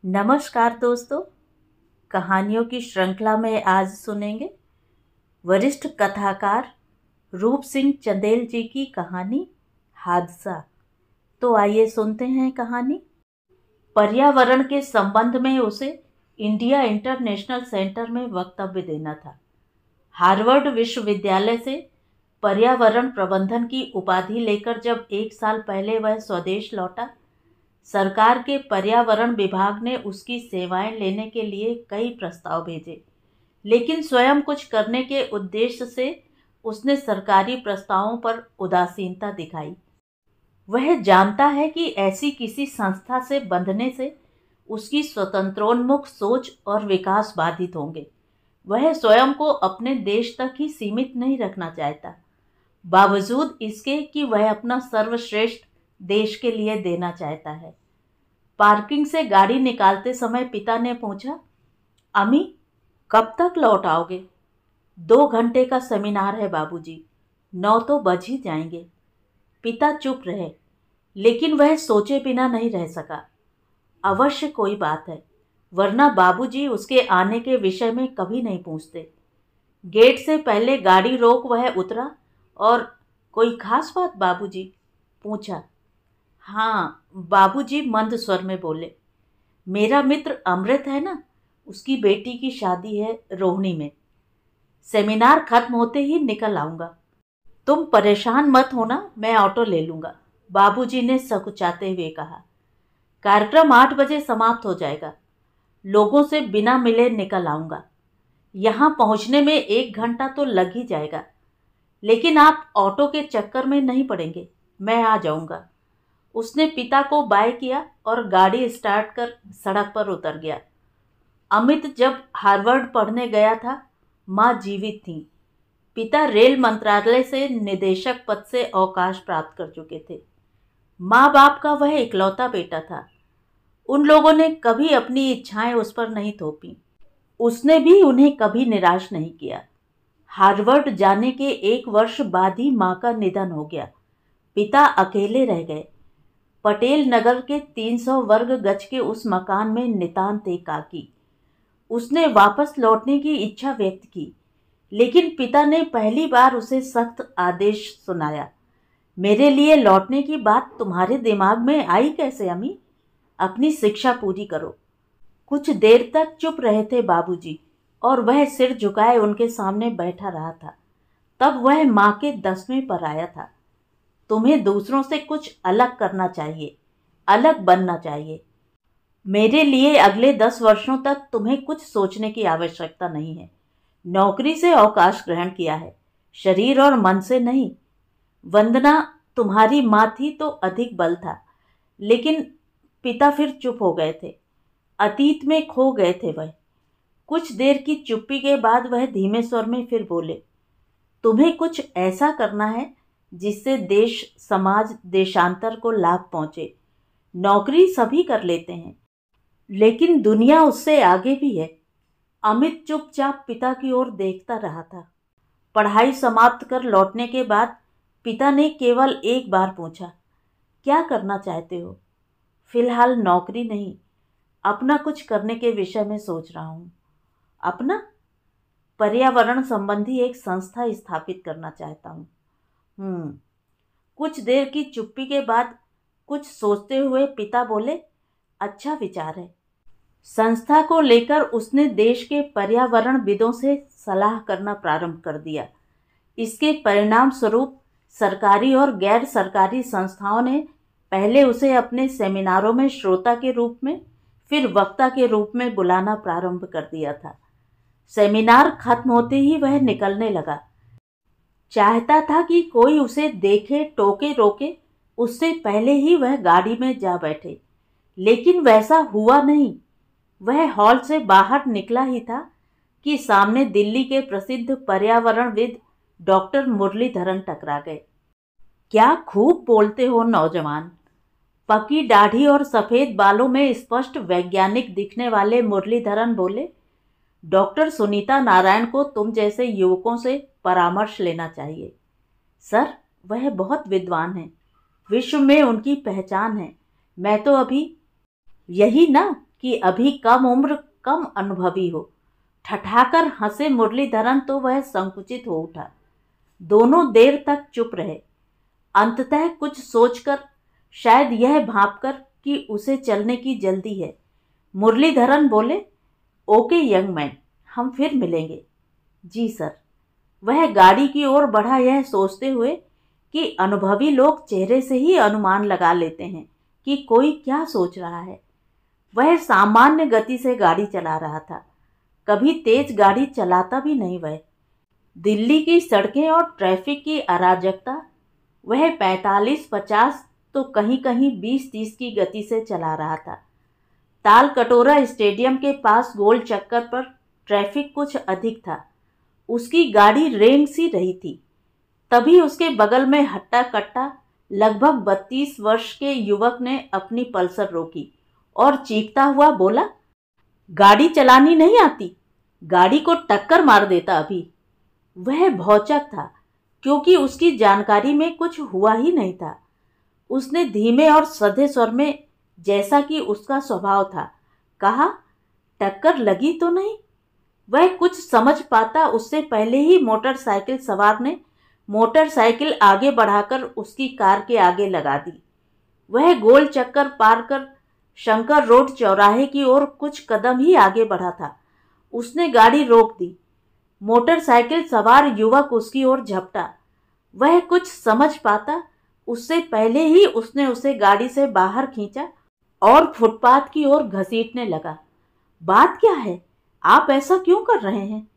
नमस्कार दोस्तों। कहानियों की श्रृंखला में आज सुनेंगे वरिष्ठ कथाकार रूप सिंह चंदेल जी की कहानी हादसा। तो आइए सुनते हैं कहानी। पर्यावरण के संबंध में उसे इंडिया इंटरनेशनल सेंटर में वक्तव्य देना था। हार्वर्ड विश्वविद्यालय से पर्यावरण प्रबंधन की उपाधि लेकर जब 1 साल पहले वह स्वदेश लौटा, सरकार के पर्यावरण विभाग ने उसकी सेवाएं लेने के लिए कई प्रस्ताव भेजे, लेकिन स्वयं कुछ करने के उद्देश्य से उसने सरकारी प्रस्तावों पर उदासीनता दिखाई। वह जानता है कि ऐसी किसी संस्था से बंधने से उसकी स्वतंत्रोन्मुख सोच और विकास बाधित होंगे। वह स्वयं को अपने देश तक ही सीमित नहीं रखना चाहता, बावजूद इसके कि वह अपना सर्वश्रेष्ठ देश के लिए देना चाहता है। पार्किंग से गाड़ी निकालते समय पिता ने पूछा, अमी, कब तक लौट आओगे? 2 घंटे का सेमिनार है बाबूजी, 9 तो बज ही जाएंगे। पिता चुप रहे, लेकिन वह सोचे बिना नहीं रह सका। अवश्य कोई बात है, वरना बाबूजी उसके आने के विषय में कभी नहीं पूछते। गेट से पहले गाड़ी रोक वह उतरा और कोई खास बात बाबूजी? पूछा। हाँ, बाबूजी मंद स्वर में बोले, मेरा मित्र अमृत है ना, उसकी बेटी की शादी है रोहिणी में। सेमिनार खत्म होते ही निकल आऊंगा। तुम परेशान मत होना, मैं ऑटो ले लूंगा, बाबूजी ने सकुचाते हुए कहा। कार्यक्रम 8 बजे समाप्त हो जाएगा। लोगों से बिना मिले निकल आऊंगा। यहाँ पहुँचने में 1 घंटा तो लग ही जाएगा, लेकिन आप ऑटो के चक्कर में नहीं पड़ेंगे, मैं आ जाऊंगा। उसने पिता को बाय किया और गाड़ी स्टार्ट कर सड़क पर उतर गया। अमित जब हार्वर्ड पढ़ने गया था, माँ जीवित थी। पिता रेल मंत्रालय से निदेशक पद से अवकाश प्राप्त कर चुके थे। माँ बाप का वह इकलौता बेटा था। उन लोगों ने कभी अपनी इच्छाएं उस पर नहीं थोपी। उसने भी उन्हें कभी निराश नहीं किया। हार्वर्ड जाने के 1 वर्ष बाद ही माँ का निधन हो गया। पिता अकेले रह गए। पटेल नगर के 300 वर्ग गज के उस मकान में नितांत एकाकी। उसने वापस लौटने की इच्छा व्यक्त की, लेकिन पिता ने पहली बार उसे सख्त आदेश सुनाया। मेरे लिए लौटने की बात तुम्हारे दिमाग में आई कैसे अम्मी? अपनी शिक्षा पूरी करो। कुछ देर तक चुप रहे थे बाबूजी, और वह सिर झुकाए उनके सामने बैठा रहा था। तब वह माँ के दसवें पर आया था। तुम्हें दूसरों से कुछ अलग करना चाहिए, अलग बनना चाहिए। मेरे लिए अगले 10 वर्षों तक तुम्हें कुछ सोचने की आवश्यकता नहीं है। नौकरी से अवकाश ग्रहण किया है, शरीर और मन से नहीं। वंदना तुम्हारी माँ थी तो अधिक बल था, लेकिन पिता फिर चुप हो गए थे। अतीत में खो गए थे वह। कुछ देर की चुप्पी के बाद वह धीमे स्वर में फिर बोले, तुम्हें कुछ ऐसा करना है जिससे देश, समाज, देशांतर को लाभ पहुंचे। नौकरी सभी कर लेते हैं, लेकिन दुनिया उससे आगे भी है। अमित चुपचाप पिता की ओर देखता रहा था। पढ़ाई समाप्त कर लौटने के बाद पिता ने केवल एक बार पूछा, क्या करना चाहते हो? फिलहाल नौकरी नहीं, अपना कुछ करने के विषय में सोच रहा हूँ। अपना? पर्यावरण संबंधी एक संस्था स्थापित करना चाहता हूँ। कुछ देर की चुप्पी के बाद कुछ सोचते हुए पिता बोले, अच्छा विचार है। संस्था को लेकर उसने देश के पर्यावरणविदों से सलाह करना प्रारंभ कर दिया। इसके परिणाम स्वरूप सरकारी और गैर सरकारी संस्थाओं ने पहले उसे अपने सेमिनारों में श्रोता के रूप में, फिर वक्ता के रूप में बुलाना प्रारंभ कर दिया था। सेमिनार खत्म होते ही वह निकलने लगा। चाहता था कि कोई उसे देखे, टोके, रोके, उससे पहले ही वह गाड़ी में जा बैठे, लेकिन वैसा हुआ नहीं। वह हॉल से बाहर निकला ही था कि सामने दिल्ली के प्रसिद्ध पर्यावरणविद डॉक्टर मुरलीधरन टकरा गए। क्या खूब बोलते हो नौजवान। पकी दाढ़ी और सफेद बालों में स्पष्ट वैज्ञानिक दिखने वाले मुरलीधरन बोले, डॉक्टर सुनीता नारायण को तुम जैसे युवकों से परामर्श लेना चाहिए। सर, वह बहुत विद्वान हैं, विश्व में उनकी पहचान है। मैं तो अभी। यही ना, कि अभी कम उम्र कम अनुभवी हो। ठठाकर हंसे मुरलीधरन तो वह संकुचित हो उठा। दोनों देर तक चुप रहे। अंततः कुछ सोचकर, शायद यह भांपकर कि उसे चलने की जल्दी है, मुरलीधरन बोले, ओके यंग मैन, हम फिर मिलेंगे। जी सर। वह गाड़ी की ओर बढ़ा, यह सोचते हुए कि अनुभवी लोग चेहरे से ही अनुमान लगा लेते हैं कि कोई क्या सोच रहा है। वह सामान्य गति से गाड़ी चला रहा था, कभी तेज गाड़ी चलाता भी नहीं। वह दिल्ली की सड़कें और ट्रैफिक की अराजकता वह 45-50 तो कहीं कहीं 20-30 की गति से चला रहा था। ताल कटोरा स्टेडियम के पास गोल चक्कर पर ट्रैफिक कुछ अधिक था। उसकी गाड़ी रेंग सी रही थी। तभी उसके बगल में हट्टा कट्टा लगभग 32 वर्ष के युवक ने अपनी पल्सर रोकी और चीखता हुआ बोला, गाड़ी चलानी नहीं आती? गाड़ी को टक्कर मार देता अभी। वह भौचक था क्योंकि उसकी जानकारी में कुछ हुआ ही नहीं था। उसने धीमे और सधे स्वर में, जैसा कि उसका स्वभाव था, कहा, टक्कर लगी तो नहीं? वह कुछ समझ पाता उससे पहले ही मोटरसाइकिल सवार ने मोटरसाइकिल आगे बढ़ाकर उसकी कार के आगे लगा दी। वह गोल चक्कर पार कर शंकर रोड चौराहे की ओर कुछ कदम ही आगे बढ़ा था। उसने गाड़ी रोक दी। मोटरसाइकिल सवार युवक उसकी ओर झपटा। वह कुछ समझ पाता उससे पहले ही उसने उसे गाड़ी से बाहर खींचा और फुटपाथ की ओर घसीटने लगा। बात क्या है? आप ऐसा क्यों कर रहे हैं?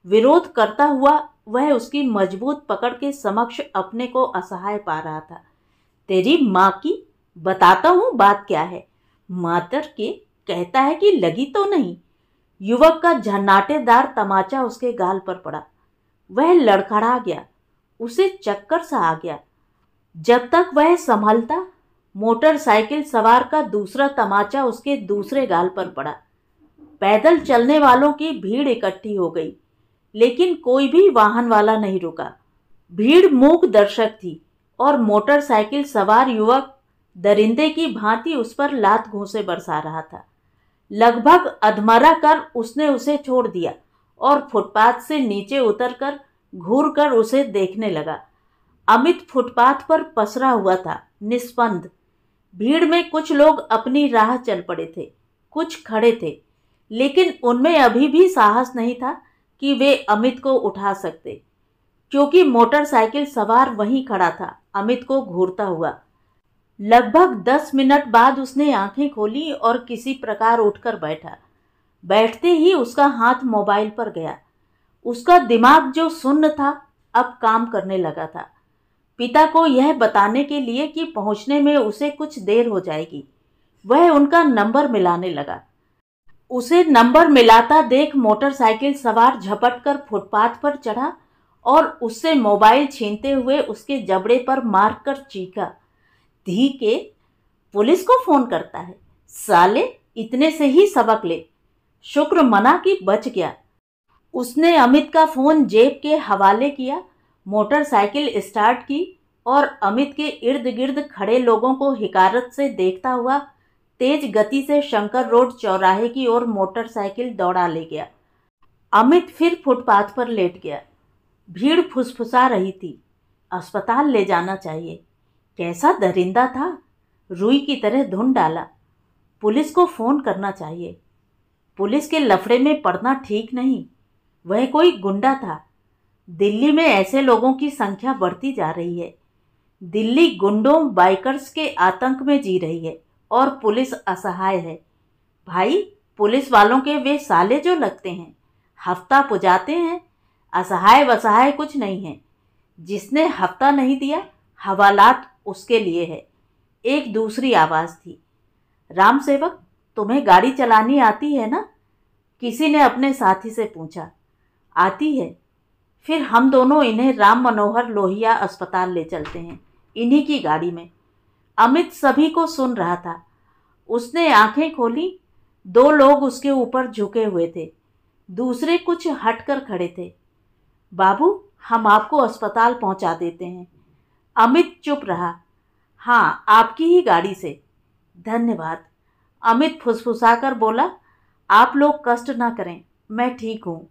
विरोध करता हुआ वह उसकी मजबूत पकड़ के समक्ष अपने को असहाय पा रहा था। तेरी माँ की, बताता हूँ बात क्या है। मातर के, कहता है कि लगी तो नहीं। युवक का झन्नाटेदार तमाचा उसके गाल पर पड़ा। वह लड़खड़ा गया। उसे चक्कर सा आ गया। जब तक वह संभलता, मोटरसाइकिल सवार का दूसरा तमाचा उसके दूसरे गाल पर पड़ा। पैदल चलने वालों की भीड़ इकट्ठी हो गई, लेकिन कोई भी वाहन वाला नहीं रुका। भीड़ मूक दर्शक थी और मोटरसाइकिल सवार युवक दरिंदे की भांति उस पर लात घूंसे बरसा रहा था। लगभग अधमरा कर उसने उसे छोड़ दिया और फुटपाथ से नीचे उतरकर घूरकर उसे देखने लगा। अमित फुटपाथ पर पसरा हुआ था, निस्पंद। भीड़ में कुछ लोग अपनी राह चल पड़े थे, कुछ खड़े थे, लेकिन उनमें अभी भी साहस नहीं था कि वे अमित को उठा सकते, क्योंकि मोटरसाइकिल सवार वहीं खड़ा था, अमित को घूरता हुआ। लगभग 10 मिनट बाद उसने आंखें खोली और किसी प्रकार उठकर बैठा। बैठते ही उसका हाथ मोबाइल पर गया। उसका दिमाग जो सुन्न था, अब काम करने लगा था। पिता को यह बताने के लिए कि पहुंचने में उसे कुछ देर हो जाएगी। वह उनका नंबर मिलाने लगा। उसे नंबर मिलाता देख मोटरसाइकिल सवार झपटकर फुटपाथ पर चढ़ा और उससे मोबाइल छीनते हुए उसके जबड़े पर मारकर चीखा, धी के, पुलिस को फोन करता है साले, इतने से ही सबक ले। शुक्र मना कि बच गया। उसने अमित का फोन जेब के हवाले किया, मोटरसाइकिल स्टार्ट की और अमित के इर्द गिर्द खड़े लोगों को हिकारत से देखता हुआ तेज गति से शंकर रोड चौराहे की ओर मोटरसाइकिल दौड़ा ले गया। अमित फिर फुटपाथ पर लेट गया। भीड़ फुसफुसा रही थी, अस्पताल ले जाना चाहिए। कैसा दरिंदा था, रुई की तरह धुन डाला। पुलिस को फोन करना चाहिए। पुलिस के लफड़े में पड़ना ठीक नहीं। वह कोई गुंडा था। दिल्ली में ऐसे लोगों की संख्या बढ़ती जा रही है। दिल्ली गुंडों, बाइकर्स के आतंक में जी रही है और पुलिस असहाय है। भाई, पुलिस वालों के वे साले जो लगते हैं, हफ्ता पुजाते हैं। असहाय वसहाय कुछ नहीं है। जिसने हफ्ता नहीं दिया, हवालात उसके लिए है। एक दूसरी आवाज़ थी, राम सेवक, तुम्हें गाड़ी चलानी आती है ना? किसी ने अपने साथी से पूछा। आती है। फिर हम दोनों इन्हें राम मनोहर लोहिया अस्पताल ले चलते हैं, इन्हीं की गाड़ी में। अमित सभी को सुन रहा था। उसने आंखें खोली। 2 लोग उसके ऊपर झुके हुए थे, दूसरे कुछ हटकर खड़े थे। बाबू, हम आपको अस्पताल पहुंचा देते हैं। अमित चुप रहा। हाँ, आपकी ही गाड़ी से। धन्यवाद। अमित फुसफुसाकर बोला, आप लोग कष्ट ना करें, मैं ठीक हूँ।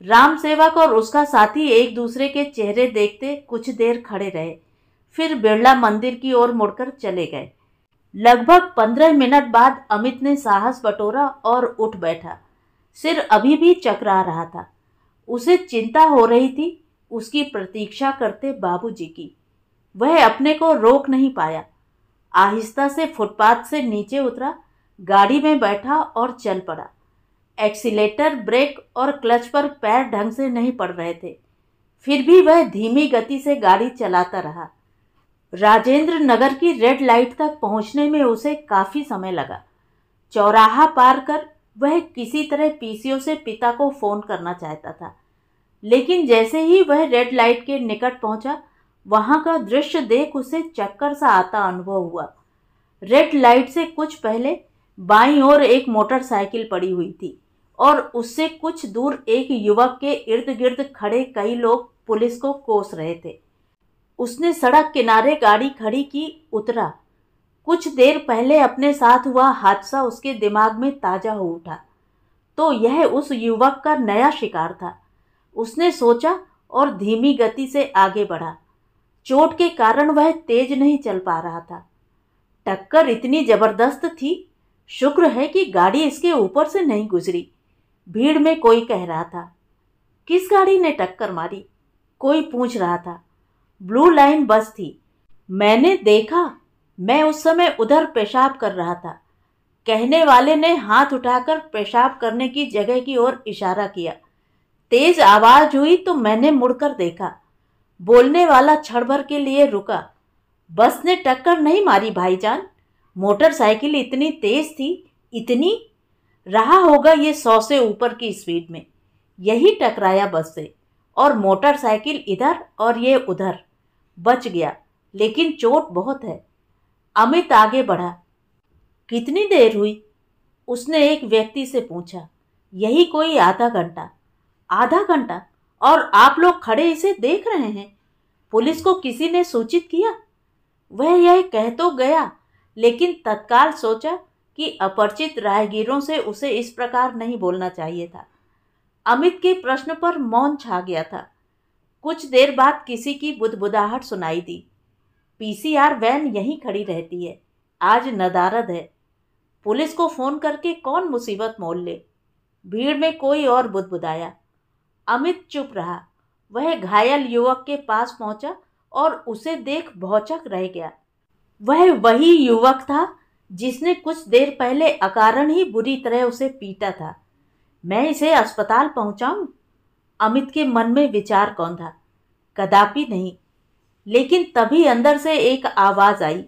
राम सेवक और उसका साथी एक दूसरे के चेहरे देखते कुछ देर खड़े रहे, फिर बिरला मंदिर की ओर मुड़कर चले गए। लगभग 15 मिनट बाद अमित ने साहस बटोरा और उठ बैठा। सिर अभी भी चकरा रहा था। उसे चिंता हो रही थी उसकी प्रतीक्षा करते बाबूजी की। वह अपने को रोक नहीं पाया। आहिस्ता से फुटपाथ से नीचे उतरा, गाड़ी में बैठा और चल पड़ा। एक्सीलेटर, ब्रेक और क्लच पर पैर ढंग से नहीं पड़ रहे थे, फिर भी वह धीमी गति से गाड़ी चलाता रहा। राजेंद्र नगर की रेड लाइट तक पहुंचने में उसे काफी समय लगा। चौराहा पार कर वह किसी तरह पीसीओ से पिता को फोन करना चाहता था, लेकिन जैसे ही वह रेड लाइट के निकट पहुंचा, वहां का दृश्य देख उसे चक्कर सा आता अनुभव हुआ। रेड लाइट से कुछ पहले बाईं ओर एक मोटरसाइकिल पड़ी हुई थी और उससे कुछ दूर एक युवक के इर्द गिर्द खड़े कई लोग पुलिस को कोस रहे थे। उसने सड़क किनारे गाड़ी खड़ी की, उतरा। कुछ देर पहले अपने साथ हुआ हादसा उसके दिमाग में ताजा हो उठा। तो यह उस युवक का नया शिकार था। उसने सोचा और धीमी गति से आगे बढ़ा। चोट के कारण वह तेज नहीं चल पा रहा था। टक्कर इतनी जबरदस्त थी, शुक्र है कि गाड़ी इसके ऊपर से नहीं गुजरी। भीड़ में कोई कह रहा था, किस गाड़ी ने टक्कर मारी? कोई पूछ रहा था। ब्लू लाइन बस थी, मैंने देखा, मैं उस समय उधर पेशाब कर रहा था। कहने वाले ने हाथ उठाकर पेशाब करने की जगह की ओर इशारा किया। तेज आवाज हुई तो मैंने मुड़कर देखा। बोलने वाला क्षण भर के लिए रुका। बस ने टक्कर नहीं मारी भाईजान, मोटरसाइकिल इतनी तेज थी, इतनी, रहा होगा ये 100 से ऊपर की स्पीड में, यही टकराया बस से, और मोटरसाइकिल इधर और ये उधर। बच गया, लेकिन चोट बहुत है। अमित आगे बढ़ा। कितनी देर हुई? उसने एक व्यक्ति से पूछा। यही कोई आधा घंटा। आधा घंटा? और आप लोग खड़े इसे देख रहे हैं? पुलिस को किसी ने सूचित किया? वह यह कह तो गया, लेकिन तत्काल सोचा कि अपरिचित राहगीरों से उसे इस प्रकार नहीं बोलना चाहिए था। अमित के प्रश्न पर मौन छा गया था। कुछ देर बाद किसी की बुदबुदाहट सुनाई दी। पीसीआर वैन यहीं खड़ी रहती है, आज नदारद है। पुलिस को फोन करके कौन मुसीबत मोल ले। भीड़ में कोई और बुदबुदाया। अमित चुप रहा। वह घायल युवक के पास पहुंचा और उसे देख भौचक रह गया। वह वही युवक था जिसने कुछ देर पहले अकारण ही बुरी तरह उसे पीटा था। मैं इसे अस्पताल पहुंचाऊं? अमित के मन में विचार कौंधा। कदापि नहीं। लेकिन तभी अंदर से एक आवाज आई,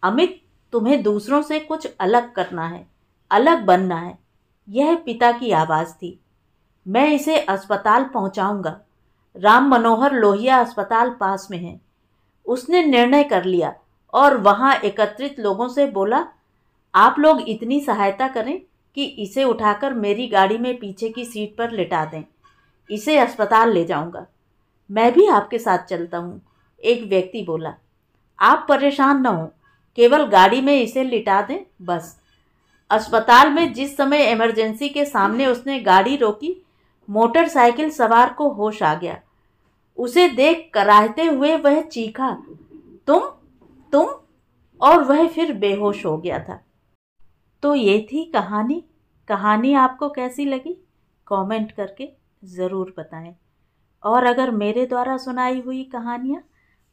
अमित, तुम्हें दूसरों से कुछ अलग करना है, अलग बनना है। यह पिता की आवाज थी। मैं इसे अस्पताल पहुंचाऊंगा। राम मनोहर लोहिया अस्पताल पास में है। उसने निर्णय कर लिया और वहां एकत्रित लोगों से बोला, आप लोग इतनी सहायता करें कि इसे उठाकर मेरी गाड़ी में पीछे की सीट पर लिटा दें। इसे अस्पताल ले जाऊंगा। मैं भी आपके साथ चलता हूँ, एक व्यक्ति बोला। आप परेशान न हो, केवल गाड़ी में इसे लिटा दें, बस। अस्पताल में जिस समय इमरजेंसी के सामने उसने गाड़ी रोकी, मोटरसाइकिल सवार को होश आ गया। उसे देख कराहते हुए वह चीखा, तुम, और वह फिर बेहोश हो गया था। तो ये थी कहानी। कहानी आपको कैसी लगी कमेंट करके ज़रूर बताएं। और अगर मेरे द्वारा सुनाई हुई कहानियाँ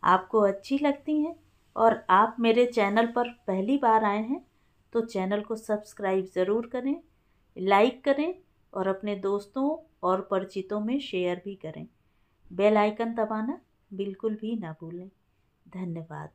आपको अच्छी लगती हैं और आप मेरे चैनल पर पहली बार आए हैं तो चैनल को सब्सक्राइब ज़रूर करें, लाइक करें और अपने दोस्तों और परिचितों में शेयर भी करें। बेल आइकन दबाना बिल्कुल भी ना भूलें। धन्यवाद।